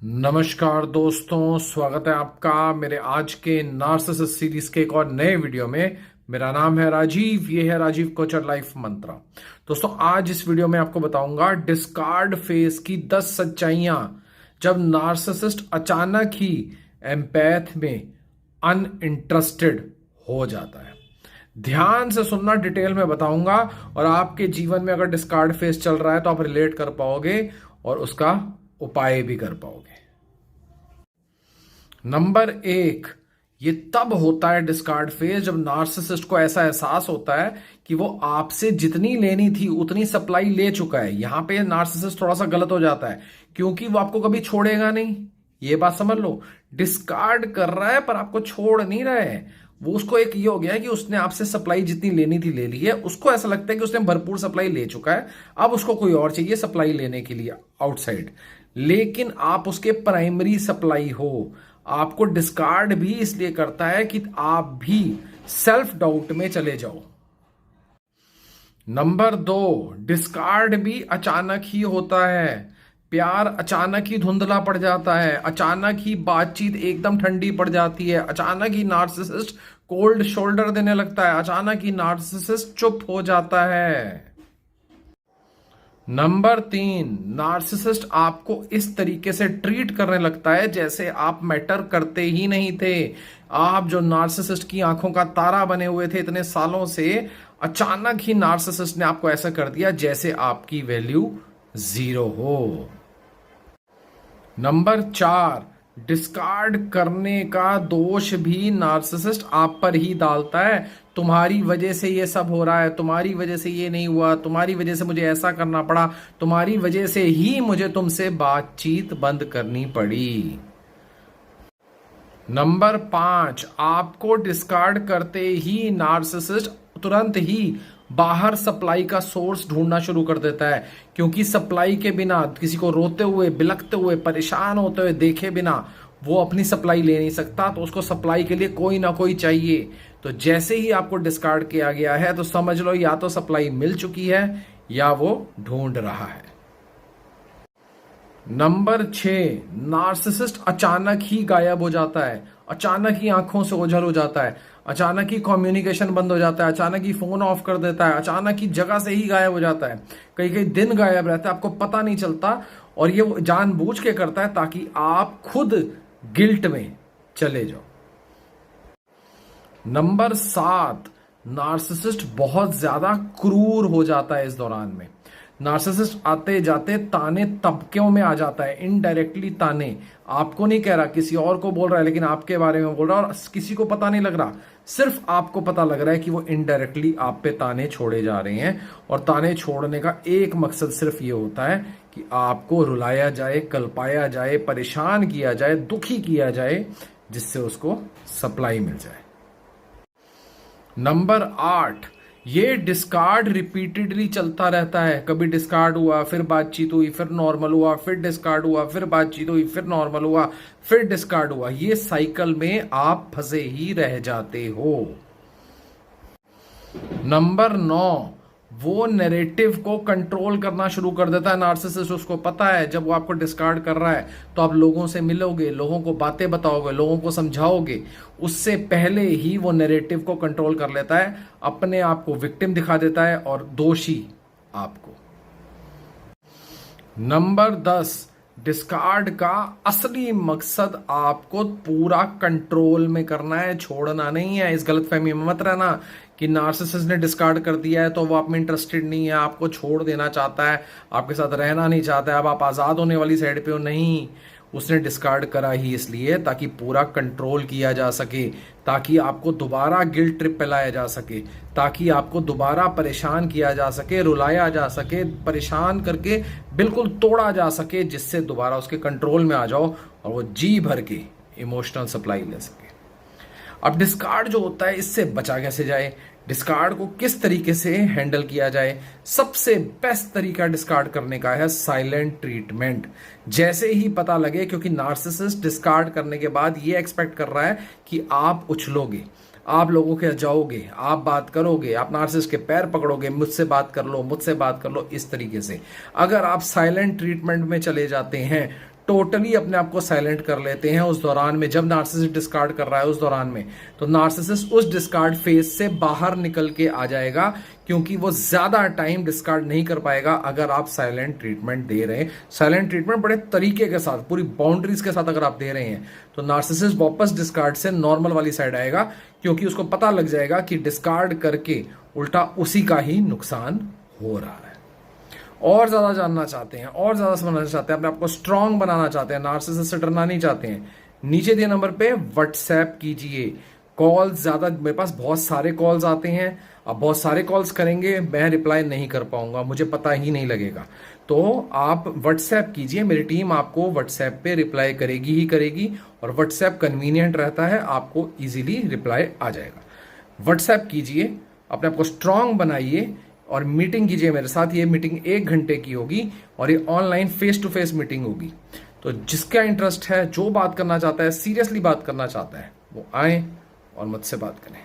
नमस्कार दोस्तों, स्वागत है आपका मेरे आज के नार्सिसिस्ट सीरीज के एक और नए वीडियो में। मेरा नाम है राजीव, ये है राजीव कोचर लाइफ मंत्रा। दोस्तों, आज इस वीडियो में आपको बताऊंगा डिस्कार्ड फेज की 10 सच्चाइयां जब नार्सिसिस्ट अचानक ही एम्पैथ में अनइंटरेस्टेड हो जाता है। ध्यान से सुनना, डिटेल में बताऊंगा और आपके जीवन में अगर डिस्कार्ड फेज चल रहा है तो आप रिलेट कर पाओगे और उसका उपाय भी कर पाओगे। नंबर 1, ये तब होता है डिस्कार्ड फेज जब नार्सिसिस्ट को ऐसा एहसास होता है कि वो आपसे जितनी लेनी थी उतनी सप्लाई ले चुका है। यहां पे नार्सिसिस्ट थोड़ा सा गलत हो जाता है क्योंकि वो आपको कभी छोड़ेगा नहीं। ये बात समझ लो, डिस्कार्ड कर रहा है पर आपको छोड़ नहीं रहा है। वो उसको एक ये हो गया है कि उसने आपसे सप्लाई जितनी लेनी थी ले ली है। उसको ऐसा लगता है कि उसने भरपूर सप्लाई ले चुका है, अब उसको कोई और चाहिए सप्लाई लेने के लिए आउटसाइड। लेकिन आप उसके प्राइमरी सप्लाई हो। आपको डिस्कार्ड भी इसलिए करता है कि आप भी सेल्फ डाउट में चले जाओ। नंबर 2, डिस्कार्ड भी अचानक ही होता है। प्यार अचानक ही धुंधला पड़ जाता है, अचानक ही बातचीत एकदम ठंडी पड़ जाती है, अचानक ही नार्सिसिस्ट कोल्ड शोल्डर देने लगता है, अचानक ही नार्सिसिस्ट चुप हो जाता है। नंबर 3, नार्सिसिस्ट आपको इस तरीके से ट्रीट करने लगता है जैसे आप मैटर करते ही नहीं थे। आप जो नार्सिसिस्ट की आंखों का तारा बने हुए थे इतने सालों से, अचानक ही नार्सिसिस्ट ने आपको ऐसा कर दिया जैसे आपकी वैल्यू 0 हो। नंबर 4, डिस्कार्ड करने का दोष भी नार्सिसिस्ट आप पर ही डालता है। तुम्हारी वजह से ये सब हो रहा है, तुम्हारी वजह से ये नहीं हुआ, तुम्हारी वजह से मुझे ऐसा करना पड़ा, तुम्हारी वजह से ही मुझे तुमसे बातचीत बंद करनी पड़ी। नंबर 5, आपको डिस्कार्ड करते ही नार्सिसिस्ट तुरंत ही बाहर सप्लाई का सोर्स ढूंढना शुरू कर देता है, क्योंकि सप्लाई के बिना, किसी को रोते हुए, बिलखते हुए, परेशान होते हुए देखे बिना वो अपनी सप्लाई ले नहीं सकता। तो उसको सप्लाई के लिए कोई ना कोई चाहिए। तो जैसे ही आपको डिस्कार्ड किया गया है तो समझ लो या तो सप्लाई मिल चुकी है या वो ढूंढ रहा है। नंबर 6, नार्सिसिस्ट अचानक ही गायब हो जाता है, अचानक ही आंखों से ओझल हो जाता है, अचानक ही कम्युनिकेशन बंद हो जाता है, अचानक ही फोन ऑफ कर देता है, अचानक ही जगह से ही गायब हो जाता है। कई कई दिन गायब रहता है, आपको पता नहीं चलता। और ये जानबूझ के करता है ताकि आप खुद गिल्ट में चले जाओ। नंबर 7, नार्सिसिस्ट बहुत ज्यादा क्रूर हो जाता है इस दौरान में। नार्सिसिस्ट आते जाते ताने तबकों में आ जाता है, इनडायरेक्टली ताने। आपको नहीं कह रहा, किसी और को बोल रहा है, लेकिन आपके बारे में बोल रहा है और किसी को पता नहीं लग रहा, सिर्फ आपको पता लग रहा है कि वो इनडायरेक्टली आप पे ताने छोड़े जा रहे हैं। और ताने छोड़ने का एक मकसद सिर्फ ये होता है कि आपको रुलाया जाए, कल्पाया जाए, परेशान किया जाए, दुखी किया जाए, जिससे उसको सप्लाई मिल जाए। नंबर 8, ये डिस्कार्ड रिपीटेडली चलता रहता है। कभी डिस्कार्ड हुआ, फिर बातचीत हुई, फिर नॉर्मल हुआ, फिर डिस्कार्ड हुआ, फिर बातचीत हुई, फिर नॉर्मल हुआ, फिर डिस्कार्ड हुआ। ये साइकिल में आप फंसे ही रह जाते हो। नंबर 9, वो नैरेटिव को कंट्रोल करना शुरू कर देता है नार्सिसिस्ट। उसको पता है जब वो आपको डिस्कार्ड कर रहा है तो आप लोगों से मिलोगे, लोगों को बातें बताओगे, लोगों को समझाओगे। उससे पहले ही वो नैरेटिव को कंट्रोल कर लेता है, अपने आप को विक्टिम दिखा देता है और दोषी आपको। नंबर 10, डिस्कार्ड का असली मकसद आपको पूरा कंट्रोल में करना है, छोड़ना नहीं है। इस गलतफहमी में मत रहना कि नार्सिसिस्ट ने डिस्कार्ड कर दिया है तो वो आप में इंटरेस्टेड नहीं है, आपको छोड़ देना चाहता है, आपके साथ रहना नहीं चाहता है, अब आप आजाद होने वाली साइड पे हो। नहीं, उसने डिस्कार्ड करा ही इसलिए ताकि पूरा कंट्रोल किया जा सके, ताकि आपको दोबारा गिल्ट ट्रिप पे लाया जा सके, ताकि आपको दोबारा परेशान किया जा सके, रुलाया जा सके, परेशान करके बिल्कुल तोड़ा जा सके, जिससे दोबारा उसके कंट्रोल में आ जाओ और वो जी भर के इमोशनल सप्लाई ले सके। अब डिस्कार्ड जो होता है, इससे बचा कैसे जाए, डिस्कार्ड को किस तरीके से हैंडल किया जाए? सबसे बेस्ट तरीका डिस्कार्ड करने का है साइलेंट ट्रीटमेंट। जैसे ही पता लगे, क्योंकि नार्सिसिस्ट डिस्कार्ड करने के बाद ये एक्सपेक्ट कर रहा है कि आप उछलोगे, आप लोगों के जाओगे, आप बात करोगे, आप नार्सिसिस्ट के पैर पकड़ोगे, मुझसे बात कर लो, मुझसे बात कर लो, इस तरीके से। अगर आप साइलेंट ट्रीटमेंट में चले जाते हैं टोटली अपने आप को साइलेंट कर लेते हैं उस दौरान में, जब नार्सिसिस्ट डिस्कार्ड कर रहा है उस दौरान में, तो नार्सिसिस्ट उस डिस्कार्ड फेज से बाहर निकल के आ जाएगा, क्योंकि वो ज्यादा टाइम डिस्कार्ड नहीं कर पाएगा अगर आप साइलेंट ट्रीटमेंट दे रहे हैं। साइलेंट ट्रीटमेंट बड़े तरीके के साथ, पूरी बाउंड्रीज के साथ अगर आप दे रहे हैं, तो नार्सिसिस्ट वापस डिस्कार्ड से नॉर्मल वाली साइड आएगा, क्योंकि उसको पता लग जाएगा कि डिस्कार्ड करके उल्टा उसी का ही नुकसान हो रहा है। और ज्यादा जानना चाहते हैं, और ज्यादा समझना चाहते हैं, अपने आपको स्ट्रांग बनाना चाहते हैं, नार्सिसिस्ट से डरना नहीं चाहते हैं, नीचे दिए नंबर पे व्हाट्सएप कीजिए। कॉल ज्यादा, मेरे पास बहुत सारे कॉल्स आते हैं, अब बहुत सारे कॉल्स करेंगे मैं रिप्लाई नहीं कर पाऊंगा, मुझे पता ही नहीं लगेगा, तो आप व्हाट्सएप कीजिए, मेरी टीम आपको व्हाट्सएप पे रिप्लाई करेगी ही करेगी, और व्हाट्सएप कन्वीनियंट रहता है, आपको इजीली रिप्लाई आ जाएगा। व्हाट्सएप कीजिए, अपने आपको स्ट्रांग बनाइए, और मीटिंग कीजिए मेरे साथ। ये मीटिंग 1 घंटे की होगी, और ये online face to face meeting होगी। तो जिसका इंटरेस्ट है, जो बात करना चाहता है, सीरियसली बात करना चाहता है, वो आए और मुझसे बात करें।